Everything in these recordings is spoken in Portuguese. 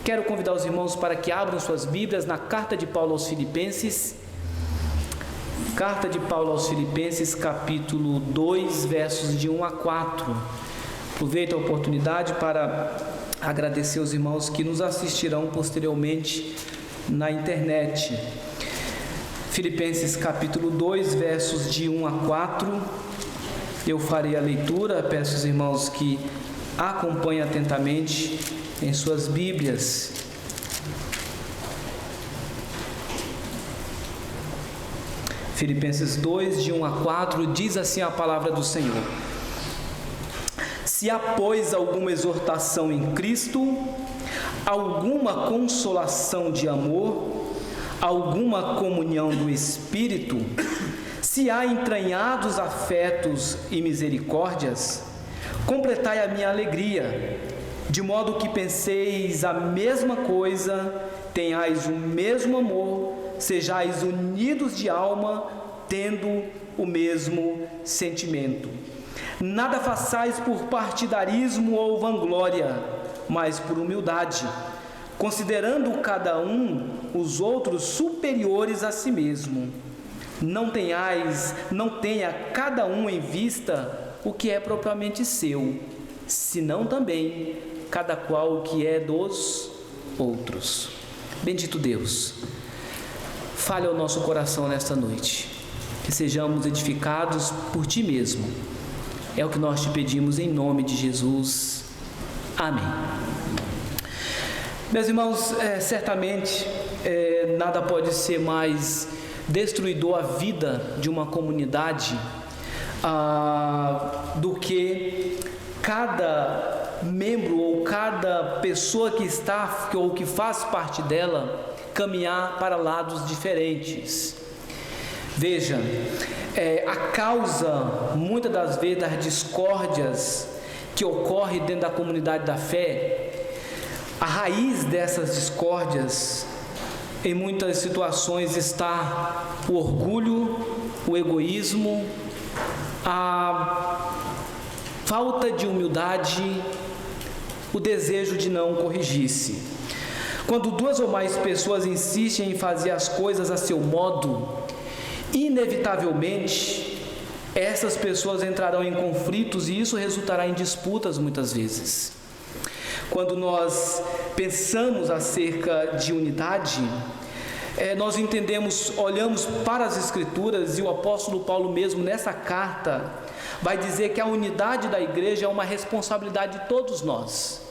Quero convidar os irmãos para que abram suas Bíblias na carta de Paulo aos Filipenses. Carta de Paulo aos Filipenses, capítulo 2, versos de 1 a 4. Aproveito a oportunidade para agradecer aos irmãos que nos assistirão posteriormente na internet. Filipenses, capítulo 2, versos de 1 a 4. Eu farei a leitura, peço aos irmãos que acompanhem atentamente em suas Bíblias. Filipenses 2, de 1 a 4, diz assim a palavra do Senhor: Se há, pois, alguma exortação em Cristo, alguma consolação de amor, alguma comunhão do Espírito, se há entranhados afetos e misericórdias, completai a minha alegria, de modo que penseis a mesma coisa, tenhais o mesmo amor, sejais unidos de alma, tendo o mesmo sentimento. Nada façais por partidarismo ou vanglória, mas por humildade, considerando cada um os outros superiores a si mesmo. Não tenha cada um em vista o que é propriamente seu, senão também cada qual o que é dos outros. Bendito Deus, fale ao nosso coração nesta noite, que sejamos edificados por Ti mesmo. É o que nós te pedimos em nome de Jesus. Amém. Meus irmãos, certamente nada pode ser mais destruidor à vida de uma comunidade do que cada membro ou cada pessoa que está ou que faz parte dela caminhar para lados diferentes. Veja, a causa muitas das vezes das discórdias que ocorre dentro da comunidade da fé, a raiz dessas discórdias em muitas situações está o orgulho, o egoísmo, a falta de humildade, o desejo de não corrigir-se. Quando duas ou mais pessoas insistem em fazer as coisas a seu modo, inevitavelmente essas pessoas entrarão em conflitos e isso resultará em disputas muitas vezes. Quando nós pensamos acerca de unidade, nós entendemos, olhamos para as Escrituras, e o apóstolo Paulo mesmo nessa carta vai dizer que a unidade da igreja é uma responsabilidade de todos nós.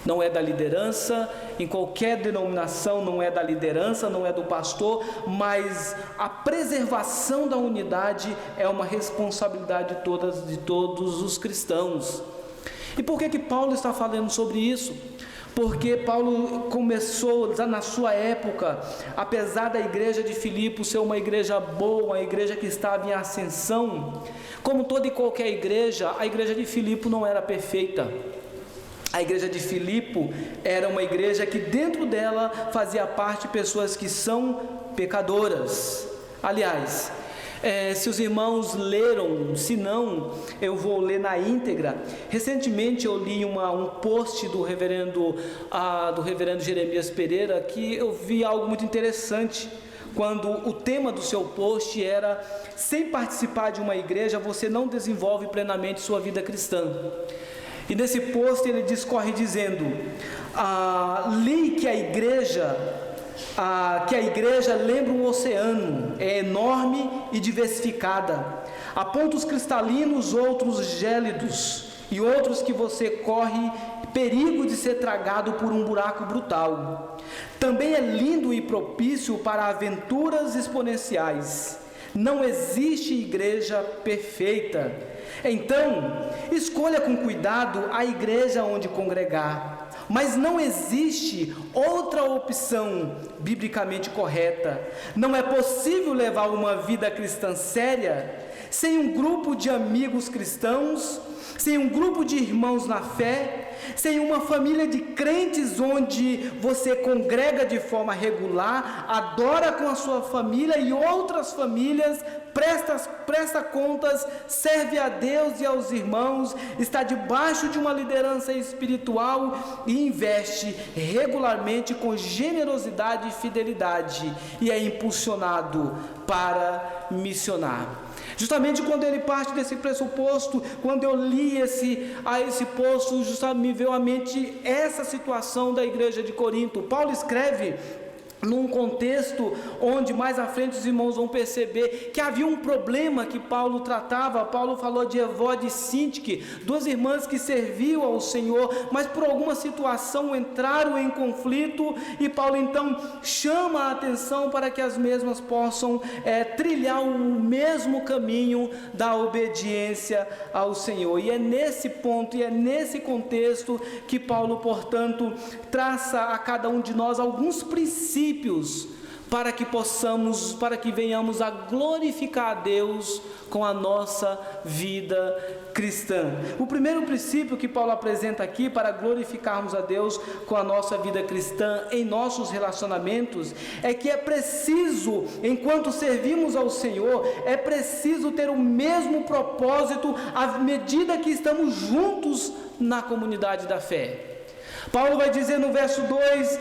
Não é da liderança, em qualquer denominação, não é da liderança, não é do pastor, mas a preservação da unidade é uma responsabilidade de todos os cristãos. E por que Paulo está falando sobre isso? Porque Paulo começou na sua época, apesar da igreja de Filipe ser uma igreja boa, uma igreja que estava em ascensão, como toda e qualquer igreja, a igreja de Filipe não era perfeita. A igreja de Filipe era uma igreja que dentro dela fazia parte pessoas que são pecadoras. Aliás, se os irmãos leram, se não, eu vou ler na íntegra. Recentemente eu li um post do reverendo Jeremias Pereira, que eu vi algo muito interessante, quando o tema do seu post era: sem participar de uma igreja você não desenvolve plenamente sua vida cristã. E nesse post ele discorre dizendo: li que a igreja lembra um oceano, é enorme e diversificada. Há pontos cristalinos, outros gélidos, e outros que você corre perigo de ser tragado por um buraco brutal. Também é lindo e propício para aventuras exponenciais. Não existe igreja perfeita. Então, escolha com cuidado a igreja onde congregar, mas não existe outra opção biblicamente correta. Não é possível levar uma vida cristã séria sem um grupo de amigos cristãos, sem um grupo de irmãos na fé, sem uma família de crentes onde você congrega de forma regular, adora com a sua família e outras famílias presta contas, serve a Deus e aos irmãos, está debaixo de uma liderança espiritual e investe regularmente com generosidade e fidelidade, e é impulsionado para missionar. Justamente quando ele parte desse pressuposto, quando eu li esse posto, justamente me veio à mente essa situação da igreja de Corinto. Paulo escreve num contexto onde mais à frente os irmãos vão perceber que havia um problema que Paulo tratava. Paulo falou de Evode e Sintique, duas irmãs que serviam ao Senhor, mas por alguma situação entraram em conflito, e Paulo então chama a atenção para que as mesmas possam trilhar o mesmo caminho da obediência ao Senhor. E é nesse ponto, e é nesse contexto que Paulo, portanto, traça a cada um de nós alguns princípios para que venhamos a glorificar a Deus com a nossa vida cristã. O primeiro princípio que Paulo apresenta aqui para glorificarmos a Deus com a nossa vida cristã em nossos relacionamentos é que é preciso, enquanto servimos ao Senhor, é preciso ter o mesmo propósito à medida que estamos juntos na comunidade da fé. Paulo vai dizer no verso 2,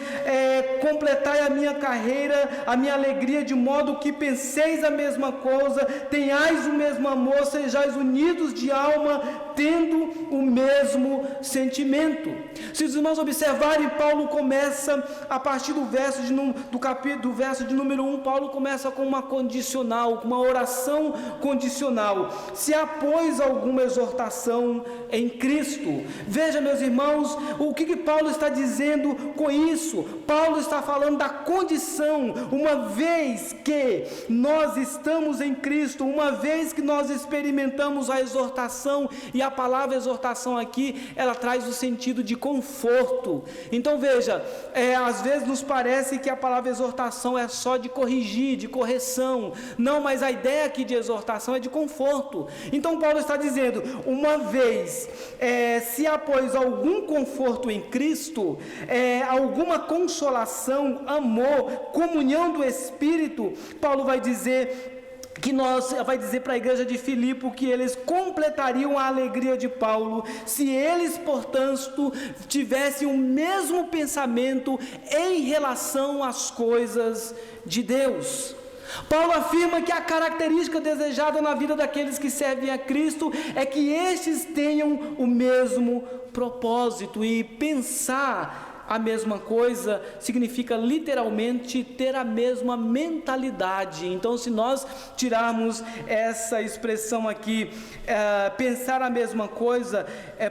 completai a minha carreira, a minha alegria, de modo que penseis a mesma coisa, tenhais o mesmo amor, sejais unidos de alma, tendo o mesmo sentimento. Se os irmãos observarem, Paulo começa a partir do verso de número 1, Paulo começa com uma condicional, com uma oração condicional. Se há, pois, alguma exortação em Cristo. Veja, meus irmãos, o que Paulo está dizendo com isso? Paulo está falando da condição. Uma vez que nós estamos em Cristo, uma vez que nós experimentamos a exortação, e a palavra exortação aqui, ela traz o sentido de conforto. Então veja, às vezes nos parece que a palavra exortação é só de corrigir, de correção. Não, mas a ideia aqui de exortação é de conforto. Então Paulo está dizendo, uma vez, se há, pois, algum conforto em Cristo, alguma consolação, amor, comunhão do Espírito, Paulo vai dizer para a igreja de Filipe que eles completariam a alegria de Paulo se eles, portanto, tivessem o mesmo pensamento em relação às coisas de Deus. Paulo afirma que a característica desejada na vida daqueles que servem a Cristo é que estes tenham o mesmo propósito, e pensar a mesma coisa significa literalmente ter a mesma mentalidade. Então, se nós tirarmos essa expressão aqui, pensar a mesma coisa,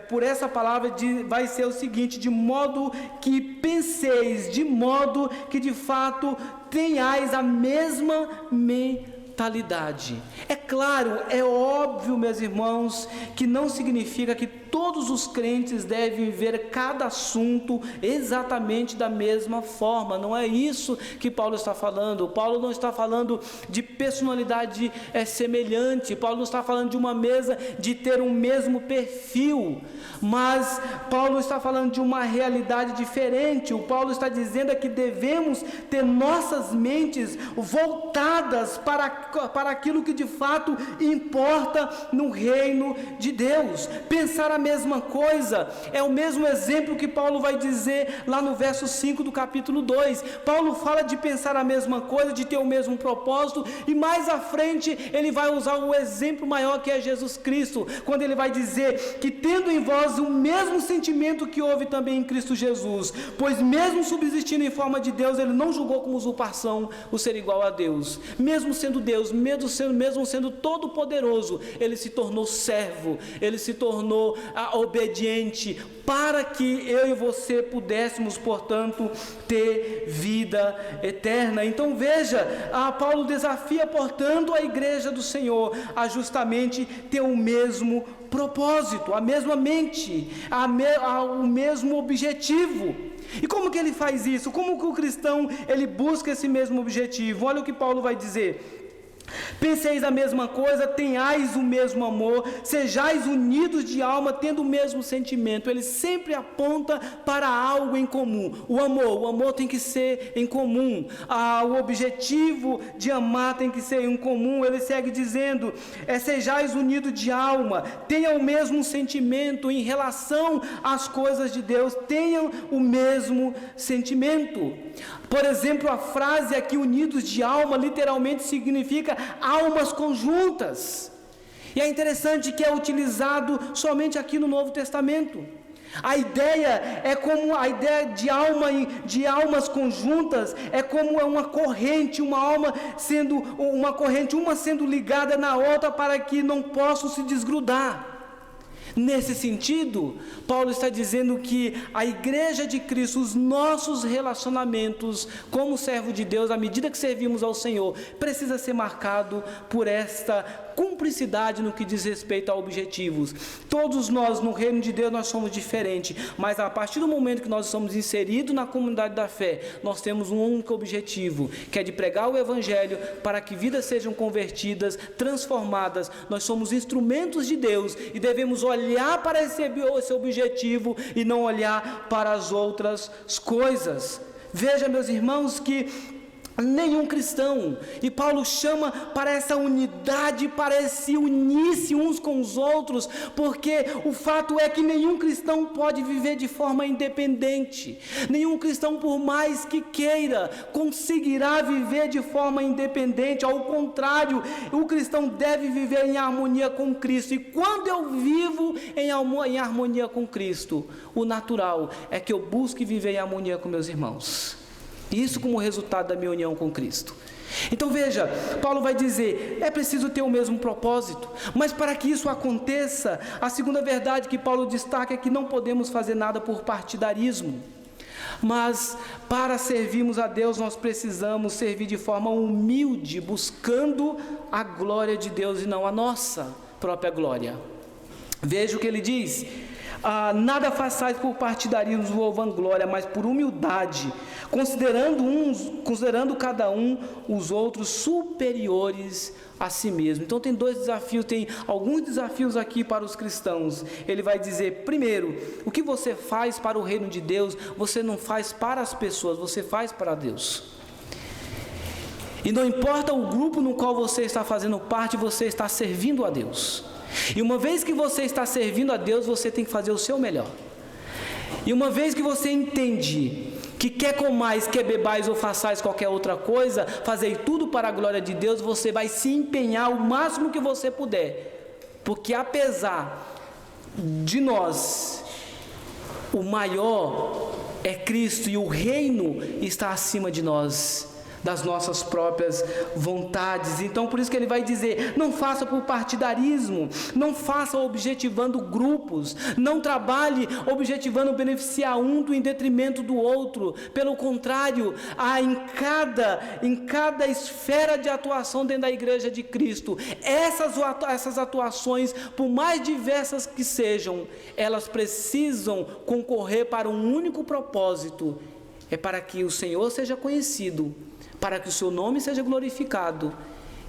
por essa palavra vai ser o seguinte: de modo que penseis, de modo que de fato tenhais a mesma mentalidade. É claro, é óbvio, meus irmãos, que não significa que todos os crentes devem ver cada assunto exatamente da mesma forma. Não é isso que Paulo está falando. Paulo não está falando de personalidade semelhante. Paulo não está falando de uma mesa de ter um mesmo perfil. Mas Paulo está falando de uma realidade diferente. O Paulo está dizendo que devemos ter nossas mentes voltadas para aquilo que de fato importa no reino de Deus. Pensar a mesma coisa é o mesmo exemplo que Paulo vai dizer lá no verso 5 do capítulo 2. Paulo fala de pensar a mesma coisa, de ter o mesmo propósito, e mais à frente ele vai usar o exemplo maior, que é Jesus Cristo, quando ele vai dizer que tendo em vós o mesmo sentimento que houve também em Cristo Jesus, pois mesmo subsistindo em forma de Deus, ele não julgou como usurpação o ser igual a Deus. Mesmo sendo Deus, mesmo sendo todo poderoso, ele se tornou servo, ele se tornou obediente, para que eu e você pudéssemos, portanto, ter vida eterna. Então veja, Paulo desafia, portanto, a igreja do Senhor a justamente ter o mesmo propósito, a mesma mente, o mesmo objetivo. E como que ele faz isso? Como que o cristão ele busca esse mesmo objetivo? Olha o que Paulo vai dizer: Penseis a mesma coisa, tenhais o mesmo amor, sejais unidos de alma, tendo o mesmo sentimento. Ele sempre aponta para algo em comum. O amor tem que ser em comum. O objetivo de amar tem que ser em comum. Ele segue dizendo, sejais unidos de alma, tenham o mesmo sentimento em relação às coisas de Deus, tenham o mesmo sentimento. Por exemplo, a frase aqui, unidos de alma, literalmente significa almas conjuntas. E é interessante que é utilizado somente aqui no Novo Testamento. A ideia é como a ideia de almas conjuntas, é como uma corrente, uma corrente, uma sendo ligada na outra para que não possam se desgrudar. Nesse sentido, Paulo está dizendo que a igreja de Cristo, os nossos relacionamentos como servo de Deus, à medida que servimos ao Senhor, precisa ser marcado por esta cumplicidade no que diz respeito a objetivos. Todos nós no reino de Deus nós somos diferentes, mas a partir do momento que nós somos inseridos na comunidade da fé, nós temos um único objetivo, que é de pregar o evangelho para que vidas sejam convertidas, transformadas. Nós somos instrumentos de Deus e devemos olhar para esse objetivo e não olhar para as outras coisas. Veja, meus irmãos, que nenhum cristão, e Paulo chama para essa unidade, para se unir-se uns com os outros, porque o fato é que nenhum cristão pode viver de forma independente. Nenhum cristão, por mais que queira, conseguirá viver de forma independente. Ao contrário, o cristão deve viver em harmonia com Cristo. E quando eu vivo em harmonia com Cristo, o natural é que eu busque viver em harmonia com meus irmãos. Isso como resultado da minha união com Cristo. Então veja, Paulo vai dizer, é preciso ter o mesmo propósito, mas para que isso aconteça, a segunda verdade que Paulo destaca é que não podemos fazer nada por partidarismo, mas para servirmos a Deus nós precisamos servir de forma humilde, buscando a glória de Deus e não a nossa própria glória. Veja o que ele diz, nada façais por partidarismo ou vanglória, mas por humildade, considerando cada um os outros superiores a si mesmo. Então tem alguns desafios aqui para os cristãos. Ele vai dizer, primeiro, o que você faz para o reino de Deus, você não faz para as pessoas, você faz para Deus. E não importa o grupo no qual você está fazendo parte, você está servindo a Deus. E uma vez que você está servindo a Deus, você tem que fazer o seu melhor. E uma vez que você entende que quer comais, quer bebais ou façais qualquer outra coisa, fazei tudo para a glória de Deus, você vai se empenhar o máximo que você puder. Porque apesar de nós, o maior é Cristo e o reino está acima de nós, das nossas próprias vontades. Então por isso que ele vai dizer, não faça por partidarismo, não faça objetivando grupos, não trabalhe objetivando beneficiar um em detrimento do outro. Pelo contrário, em cada esfera de atuação dentro da igreja de Cristo, essas atuações, por mais diversas que sejam, elas precisam concorrer para um único propósito, é para que o Senhor seja conhecido, para que o seu nome seja glorificado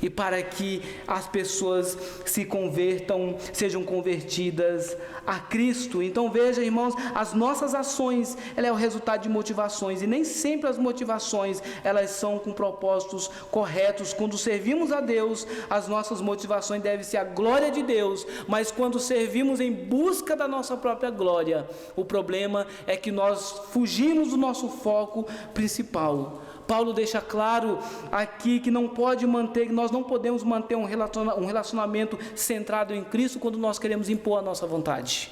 e para que as pessoas se convertam, sejam convertidas a Cristo. Então veja, irmãos, as nossas ações, ela é o resultado de motivações, e nem sempre as motivações, elas são com propósitos corretos. Quando servimos a Deus, as nossas motivações devem ser a glória de Deus, mas quando servimos em busca da nossa própria glória, o problema é que nós fugimos do nosso foco principal. Paulo deixa claro aqui que nós não podemos manter um relacionamento centrado em Cristo quando nós queremos impor a nossa vontade.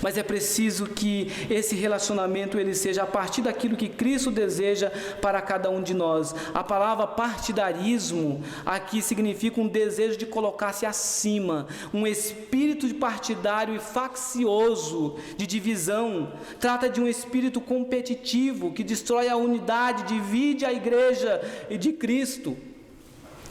Mas é preciso que esse relacionamento ele seja a partir daquilo que Cristo deseja para cada um de nós. A palavra partidarismo aqui significa um desejo de colocar-se acima, um espírito de partidário e faccioso, de divisão. Trata de um espírito competitivo que destrói a unidade, divide a igreja de Cristo.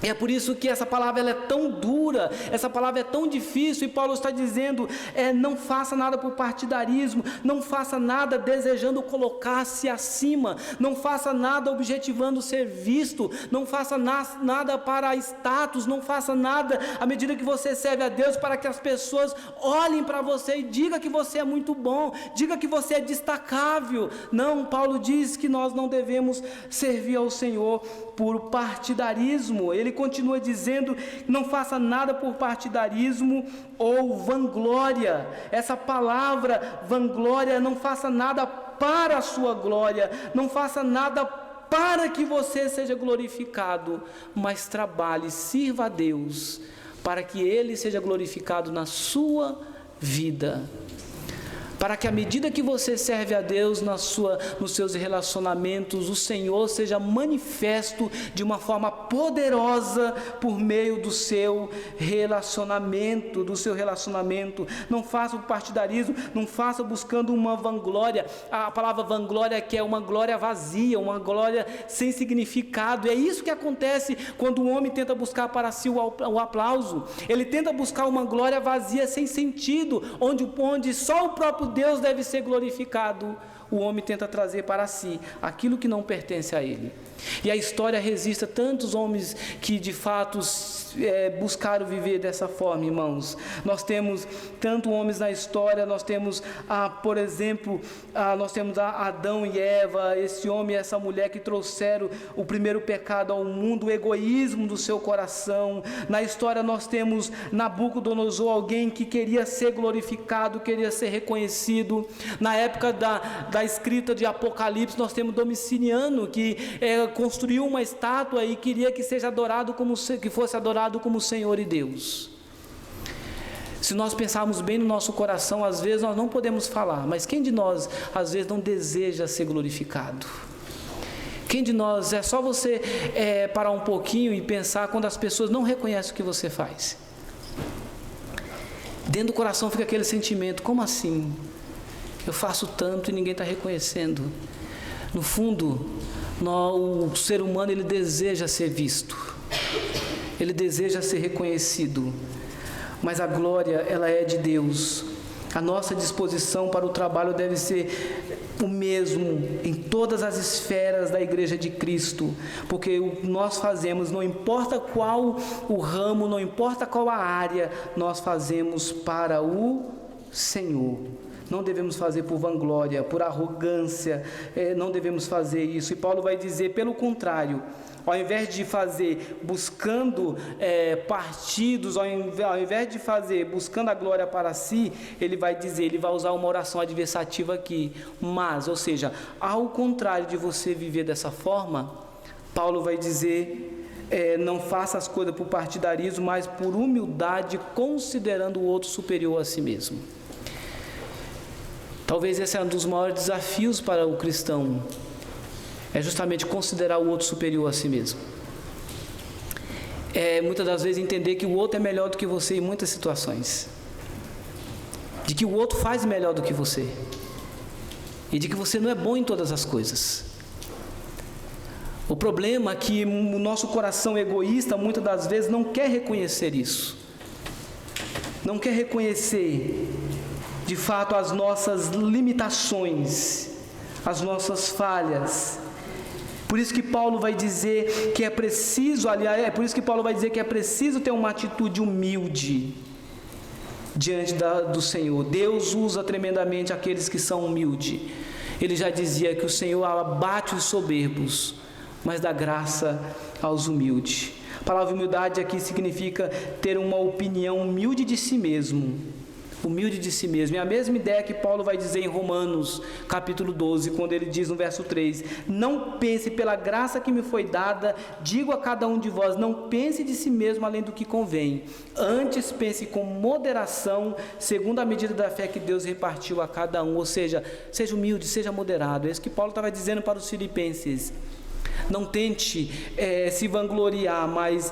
É por isso que essa palavra ela é tão dura, essa palavra é tão difícil, e Paulo está dizendo, não faça nada por partidarismo, não faça nada desejando colocar-se acima, não faça nada objetivando ser visto, não faça nada para status, não faça nada à medida que você serve a Deus para que as pessoas olhem para você e digam que você é muito bom, diga que você é destacável. Não, Paulo diz que nós não devemos servir ao Senhor por partidarismo. Ele continua dizendo, não faça nada por partidarismo ou vanglória. Essa palavra vanglória, não faça nada para a sua glória, não faça nada para que você seja glorificado, mas trabalhe, sirva a Deus, para que Ele seja glorificado na sua vida. Para que à medida que você serve a Deus nos seus relacionamentos, o Senhor seja manifesto de uma forma poderosa por meio do seu relacionamento, Não faça o partidarismo, não faça buscando uma vanglória. A palavra vanglória que é uma glória vazia, uma glória sem significado. É isso que acontece quando o homem tenta buscar para si o aplauso. Ele tenta buscar uma glória vazia, sem sentido, onde só o próprio Deus deve ser glorificado. O homem tenta trazer para si aquilo que não pertence a ele. E a história registra tantos homens que de fato buscaram viver dessa forma, irmãos. Nós temos tantos homens na história, nós temos, por exemplo, nós temos Adão e Eva, esse homem e essa mulher que trouxeram o primeiro pecado ao mundo, o egoísmo do seu coração. Na história nós temos Nabucodonosor, alguém que queria ser glorificado, queria ser reconhecido. Na época da escrita de Apocalipse, nós temos Domiciano, que construiu uma estátua e queria que fosse adorado como Senhor e Deus. Se nós pensarmos bem no nosso coração, às vezes nós não podemos falar, mas quem de nós às vezes não deseja ser glorificado? Quem de nós, é só você parar um pouquinho e pensar quando as pessoas não reconhecem o que você faz. Dentro do coração fica aquele sentimento, como assim? Eu faço tanto e ninguém está reconhecendo. No fundo, o ser humano ele deseja ser visto, ele deseja ser reconhecido, mas a glória ela é de Deus. A nossa disposição para o trabalho deve ser o mesmo em todas as esferas da Igreja de Cristo, porque o que nós fazemos, não importa qual o ramo, não importa qual a área, nós fazemos para o Senhor. Não devemos fazer por vanglória, por arrogância, não devemos fazer isso. E Paulo vai dizer, pelo contrário, ao invés de fazer buscando partidos, ao invés de fazer buscando a glória para si, ele vai dizer, ele vai usar uma oração adversativa aqui. Mas, ou seja, ao contrário de você viver dessa forma, Paulo vai dizer, não faça as coisas por partidarismo, mas por humildade, considerando o outro superior a si mesmo. Talvez esse é um dos maiores desafios para o cristão, é justamente considerar o outro superior a si mesmo. Muitas das vezes entender que o outro é melhor do que você em muitas situações, de que o outro faz melhor do que você, e de que você não é bom em todas as coisas. O problema é que o nosso coração egoísta muitas das vezes não quer reconhecer isso, não quer reconhecer de fato as nossas limitações, as nossas falhas. Por isso que Paulo vai dizer que é preciso ter uma atitude humilde diante do Senhor. Deus usa tremendamente aqueles que são humildes. Ele já dizia que o Senhor abate os soberbos, mas dá graça aos humildes. A palavra humildade aqui significa ter uma opinião humilde de si mesmo. Humilde de si mesmo. É a mesma ideia que Paulo vai dizer em Romanos, capítulo 12, quando ele diz no verso 3, não pense pela graça que me foi dada, digo a cada um de vós, não pense de si mesmo além do que convém, antes pense com moderação, segundo a medida da fé que Deus repartiu a cada um, ou seja, seja humilde, seja moderado. É isso que Paulo estava dizendo para os filipenses. Não tente se vangloriar, mas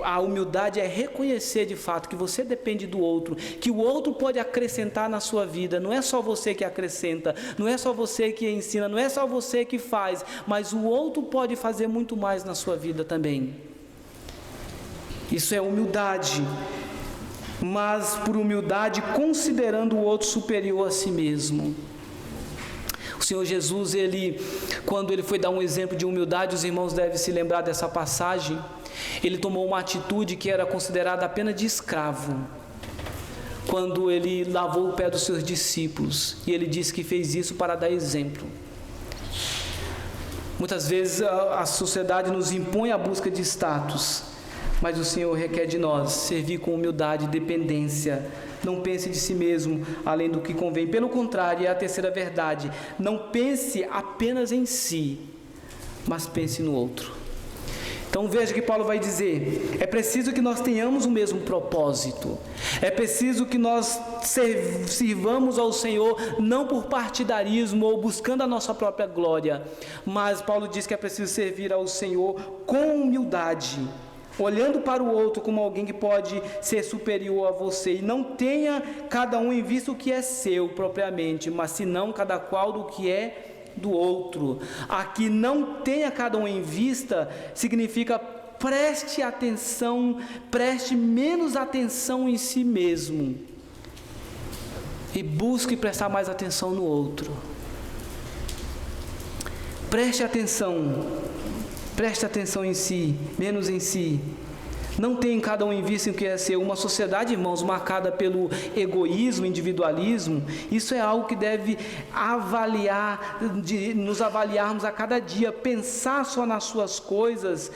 a humildade é reconhecer de fato que você depende do outro, que o outro pode acrescentar na sua vida. Não é só você que acrescenta, não é só você que ensina, não é só você que faz, mas o outro pode fazer muito mais na sua vida também. Isso é humildade, mas por humildade considerando o outro superior a si mesmo. O Senhor Jesus, quando ele foi dar um exemplo de humildade, os irmãos devem se lembrar dessa passagem, ele tomou uma atitude que era considerada apenas de escravo, quando ele lavou o pé dos seus discípulos, e ele disse que fez isso para dar exemplo. Muitas vezes a sociedade nos impõe a busca de status, mas o Senhor requer de nós servir com humildade e dependência. Não pense de si mesmo além do que convém. Pelo contrário, é a terceira verdade: não pense apenas em si, mas pense no outro. Então veja que Paulo vai dizer: é preciso que nós tenhamos o mesmo propósito, é preciso que nós sirvamos ao Senhor não por partidarismo ou buscando a nossa própria glória, mas Paulo diz que é preciso servir ao Senhor com humildade, olhando para o outro como alguém que pode ser superior a você, e não tenha cada um em vista o que é seu propriamente, mas senão cada qual do que é do outro. Aqui não tenha cada um em vista significa preste atenção, preste menos atenção em si mesmo e busque prestar mais atenção no outro. Preste atenção em si, menos em si. Não tem cada um em vista o que é ser. Uma sociedade, irmãos, marcada pelo egoísmo, individualismo, isso é algo que deve nos avaliarmos a cada dia, pensar só nas suas coisas.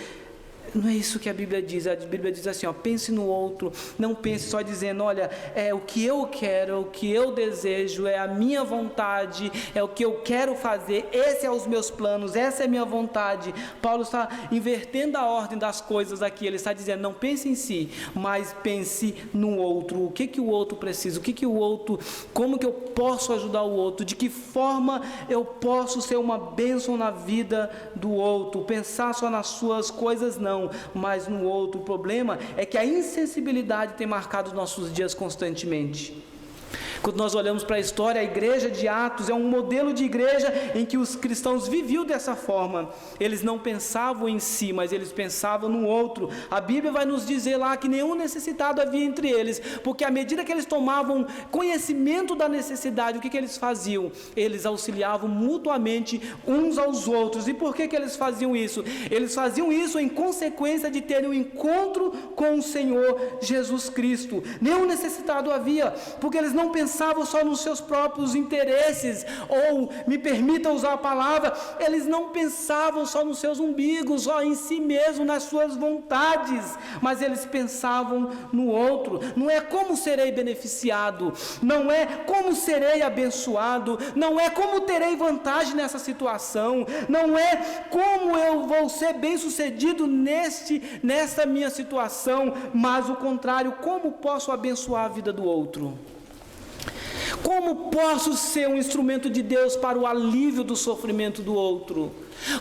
Não é isso que a Bíblia diz. A Bíblia diz assim, pense no outro. Não pense só dizendo, olha, é o que eu quero, é o que eu desejo, é a minha vontade, é o que eu quero fazer, esses são os meus planos, essa é a minha vontade. Paulo está invertendo a ordem das coisas aqui. Ele está dizendo, não pense em si, mas pense no outro. O que o outro precisa, como que eu posso ajudar o outro, de que forma eu posso ser uma bênção na vida do outro. Pensar só nas suas coisas, não, mas no outro. O problema é que a insensibilidade tem marcado os nossos dias constantemente. Quando nós olhamos para a história, a igreja de Atos é um modelo de igreja em que os cristãos viviam dessa forma. Eles não pensavam em si, mas eles pensavam no outro. A Bíblia vai nos dizer lá que nenhum necessitado havia entre eles, porque à medida que eles tomavam conhecimento da necessidade, o que eles faziam? Eles auxiliavam mutuamente uns aos outros. E por que eles faziam isso? Eles faziam isso em consequência de terem um encontro com o Senhor Jesus Cristo. Nenhum necessitado havia, porque eles não pensavam só nos seus próprios interesses, ou, me permita usar a palavra, eles não pensavam só nos seus umbigos, só em si mesmo, nas suas vontades, mas eles pensavam no outro. Não é como serei beneficiado, não é como serei abençoado, não é como terei vantagem nessa situação, não é como eu vou ser bem sucedido nessa minha situação, mas o contrário, como posso abençoar a vida do outro? Como posso ser um instrumento de Deus para o alívio do sofrimento do outro?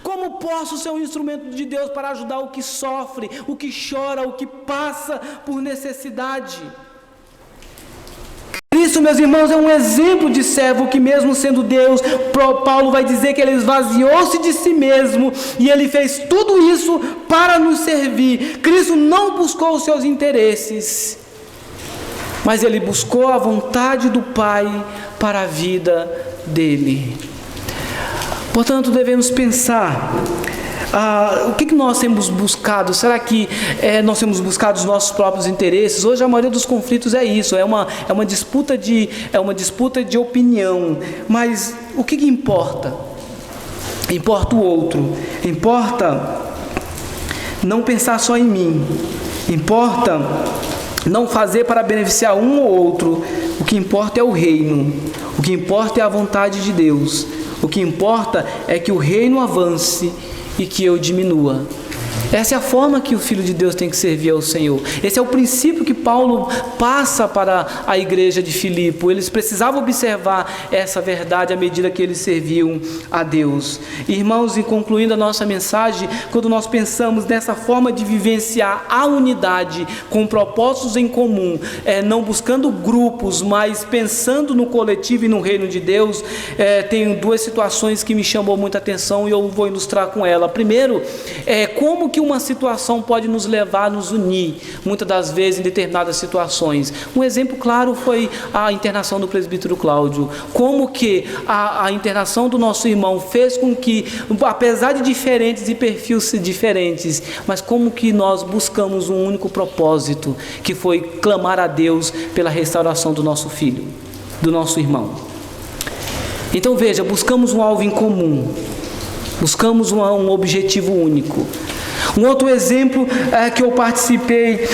Como posso ser um instrumento de Deus para ajudar o que sofre, o que chora, o que passa por necessidade? Cristo, meus irmãos, é um exemplo de servo que, mesmo sendo Deus, Paulo vai dizer que ele esvaziou-se de si mesmo e ele fez tudo isso para nos servir. Cristo não buscou os seus interesses, mas ele buscou a vontade do Pai para a vida dele. Portanto, devemos pensar, o que nós temos buscado? Será que nós temos buscado os nossos próprios interesses? Hoje a maioria dos conflitos é isso, é uma disputa de opinião. Mas o que importa? Importa o outro, importa não pensar só em mim, importa não fazer para beneficiar um ou outro. O que importa é o reino, o que importa é a vontade de Deus, o que importa é que o reino avance e que eu diminua. Essa é a forma que o Filho de Deus tem que servir ao Senhor. Esse é o princípio que Paulo passa para a igreja de Filipe. Eles precisavam observar essa verdade à medida que eles serviam a Deus. Irmãos, e concluindo a nossa mensagem, quando nós pensamos nessa forma de vivenciar a unidade com propósitos em comum, não buscando grupos, mas pensando no coletivo e no reino de Deus, tem duas situações que me chamam muita atenção e eu vou ilustrar com ela. Primeiro, como como que uma situação pode nos levar a nos unir, muitas das vezes em determinadas situações. Um exemplo claro foi a internação do presbítero Cláudio. Como que a internação do nosso irmão fez com que, apesar de diferentes e perfis diferentes, mas como que nós buscamos um único propósito, que foi clamar a Deus pela restauração do nosso filho, do nosso irmão. Então veja, buscamos um alvo em comum, buscamos um objetivo único. Um outro exemplo que eu participei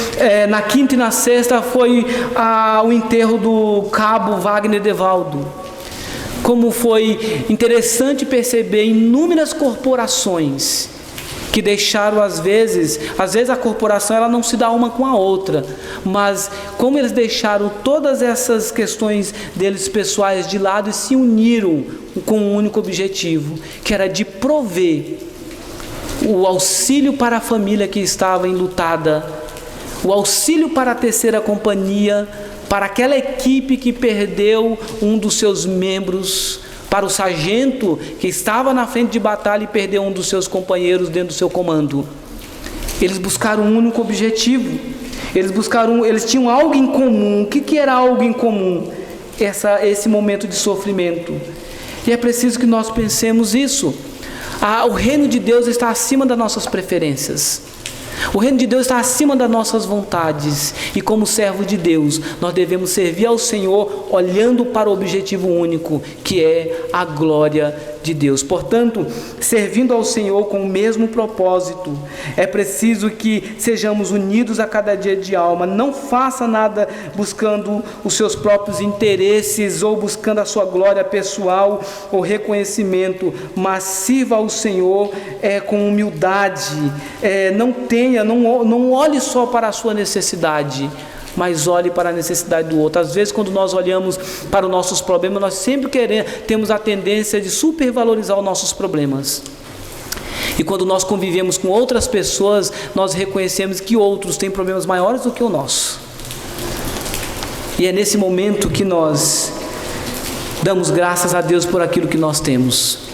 na quinta e na sexta foi o enterro do cabo Wagner Devaldo. Como foi interessante perceber inúmeras corporações que deixaram, às vezes a corporação ela não se dá uma com a outra, mas como eles deixaram todas essas questões deles pessoais de lado e se uniram com um único objetivo, que era de prover o auxílio para a família que estava enlutada, o auxílio para a terceira companhia, para aquela equipe que perdeu um dos seus membros, para o sargento que estava na frente de batalha e perdeu um dos seus companheiros dentro do seu comando. Eles buscaram um único objetivo, eles tinham algo em comum. O que era algo em comum? Esse momento de sofrimento. E é preciso que nós pensemos isso. O reino de Deus está acima das nossas preferências. O reino de Deus está acima das nossas vontades. E como servo de Deus, nós devemos servir ao Senhor olhando para o objetivo único, que é a glória de Deus. Portanto, servindo ao Senhor com o mesmo propósito, é preciso que sejamos unidos a cada dia de alma. Não faça nada buscando os seus próprios interesses ou buscando a sua glória pessoal ou reconhecimento, mas sirva ao Senhor com humildade. Não olhe só para a sua necessidade, mas olhe para a necessidade do outro. Às vezes, quando nós olhamos para os nossos problemas, nós sempre temos a tendência de supervalorizar os nossos problemas. E quando nós convivemos com outras pessoas, nós reconhecemos que outros têm problemas maiores do que o nosso. E é nesse momento que nós damos graças a Deus por aquilo que nós temos.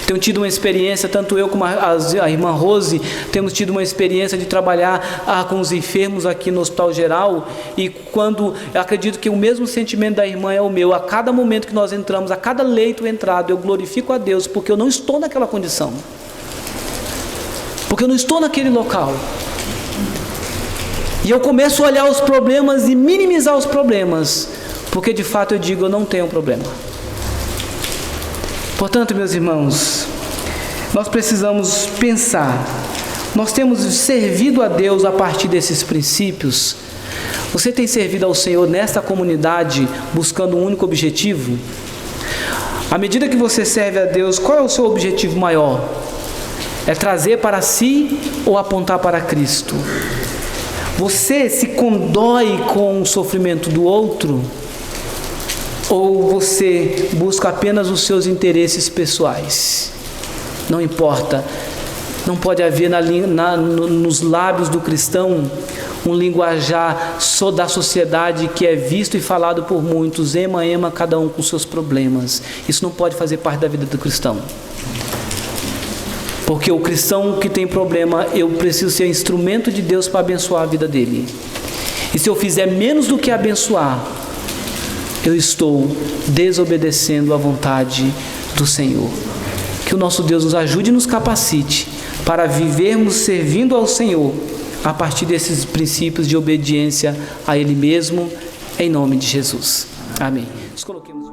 Tenho tido uma experiência, tanto eu como a irmã Rose, temos tido uma experiência de trabalhar com os enfermos aqui no Hospital Geral, e eu acredito que o mesmo sentimento da irmã é o meu. A cada momento que nós entramos, a cada leito entrado, eu glorifico a Deus, porque eu não estou naquela condição, porque eu não estou naquele local, e eu começo a olhar os problemas e minimizar os problemas, porque de fato eu digo, eu não tenho problema. Portanto, meus irmãos, nós precisamos pensar, nós temos servido a Deus a partir desses princípios. Você tem servido ao Senhor nesta comunidade buscando um único objetivo? À medida que você serve a Deus, qual é o seu objetivo maior? É trazer para si ou apontar para Cristo? Você se condói com o sofrimento do outro? Ou você busca apenas os seus interesses pessoais? Não importa. Não pode haver nos lábios do cristão um linguajar da sociedade que é visto e falado por muitos. Ema, cada um com seus problemas. Isso não pode fazer parte da vida do cristão. Porque o cristão que tem problema, eu preciso ser instrumento de Deus para abençoar a vida dele. E se eu fizer menos do que abençoar, eu estou desobedecendo à vontade do Senhor. Que o nosso Deus nos ajude e nos capacite para vivermos servindo ao Senhor a partir desses princípios de obediência a Ele mesmo, em nome de Jesus. Amém. Nos coloquemos.